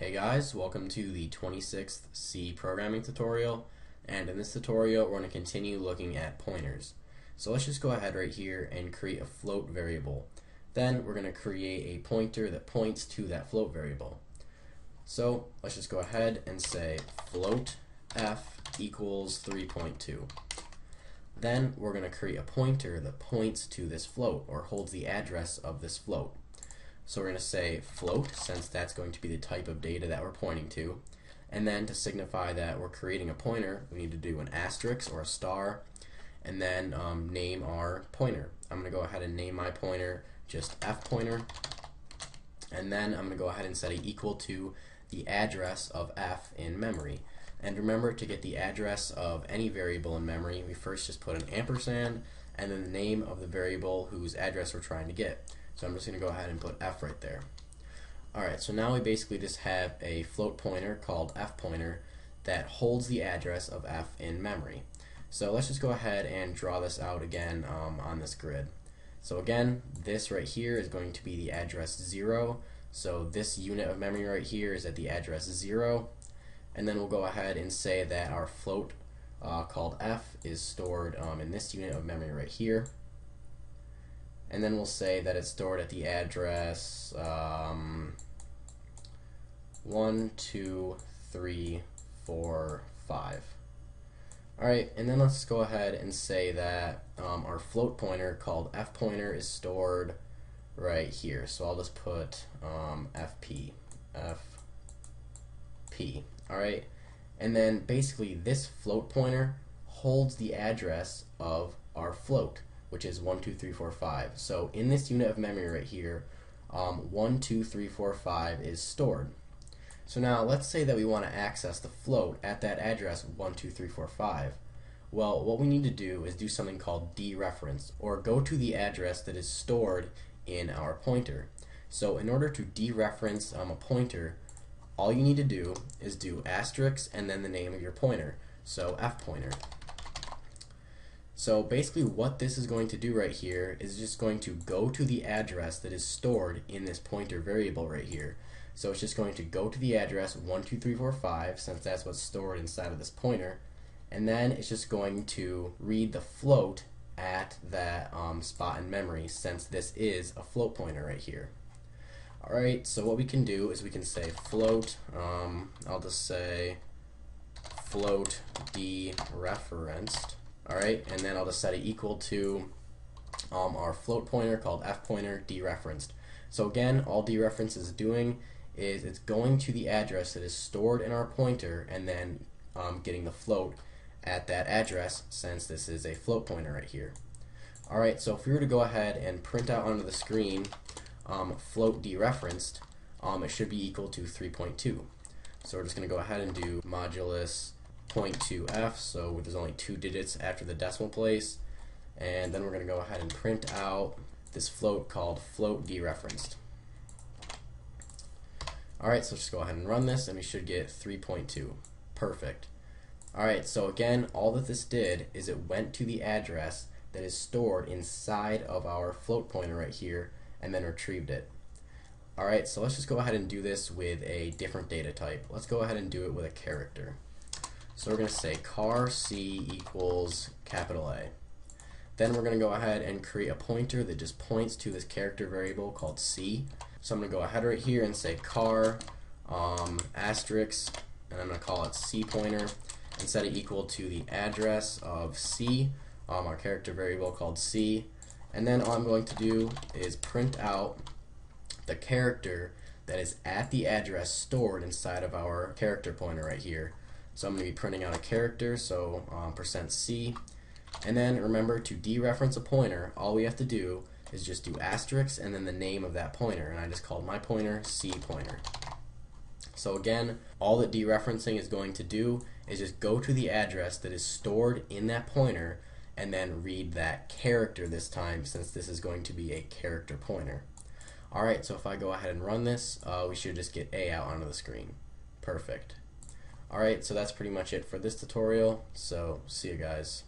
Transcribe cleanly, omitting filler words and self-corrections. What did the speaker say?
Hey guys, welcome to the 26th C programming tutorial, and in this tutorial we're going to continue looking at pointers. So let's just go ahead right here and create a float variable. Then we're going to create a pointer that points to that float variable. So let's just go ahead and say float f equals 3.2. Then we're going to create a pointer that points to this float or holds the address of this float. So we're going to say float, since that's going to be the type of data that we're pointing to. And then to signify that we're creating a pointer, we need to do an asterisk or a star, and then name our pointer. I'm going to go ahead and name my pointer just f pointer, and then I'm going to go ahead and set it equal to the address of f in memory. And remember, to get the address of any variable in memory, we first just put an ampersand and then the name of the variable whose address we're trying to get. So I'm just going to go ahead and put f right there. Alright, so now we basically just have a float pointer called f pointer that holds the address of f in memory. So let's just go ahead and draw this out again on this grid. So again, this right here is going to be the address 0. So this unit of memory right here is at the address 0. And then we'll go ahead and say that our float called f is stored in this unit of memory right here. And then we'll say that it's stored at the address 1, 2, 3, 4, 5. Alright, and then let's go ahead and say that our float pointer called f pointer is stored right here. So I'll just put fp. Alright, and then basically this float pointer holds the address of our float, which is 1, 2, 3, 4, 5. So in this unit of memory right here, 1, 2, 3, 4, 5 is stored. So now let's say that we want to access the float at that address 1, 2, 3, 4, 5. Well, what we need to do is do something called dereference, or go to the address that is stored in our pointer. So in order to dereference a pointer, all you need to do is do asterisk and then the name of your pointer. So f pointer. So basically what this is going to do right here is just going to go to the address that is stored in this pointer variable right here. So it's just going to go to the address 1, 2, 3, 4, 5, since that's what's stored inside of this pointer, and then it's just going to read the float at that spot in memory, since this is a float pointer right here. Alright, so what we can do is we can say float, I'll just say float dereferenced. Alright, and then I'll just set it equal to our float pointer called f pointer dereferenced. So again, all dereference is doing is it's going to the address that is stored in our pointer and then getting the float at that address, since this is a float pointer right here. Alright, so if we were to go ahead and print out onto the screen float dereferenced, it should be equal to 3.2. So we're just going to go ahead and do modulus 0.2f, so there's only 2 digits after the decimal place, and then we're going to go ahead and print out this float called float dereferenced. Alright, so let's just go ahead and run this, and we should get 3.2. Perfect. Alright, so again, all that this did is it went to the address that is stored inside of our float pointer right here and then retrieved it. Alright, so let's just go ahead and do this with a different data type. Let's go ahead and do it with a character. So we're going to say char c equals capital A. Then we're going to go ahead and create a pointer that just points to this character variable called c. So I'm going to go ahead right here and say char asterisk, and I'm going to call it c pointer, and set it equal to the address of c, our character variable called c. And then all I'm going to do is print out the character that is at the address stored inside of our character pointer right here. So I'm going to be printing out a character, so %c. And then remember, to dereference a pointer, all we have to do is just do asterisk and then the name of that pointer, and I just called my pointer c pointer. So again, all that dereferencing is going to do is just go to the address that is stored in that pointer and then read that character this time, since this is going to be a character pointer. Alright, so if I go ahead and run this, we should just get A out onto the screen. Perfect. Alright, so that's pretty much it for this tutorial, so see you guys.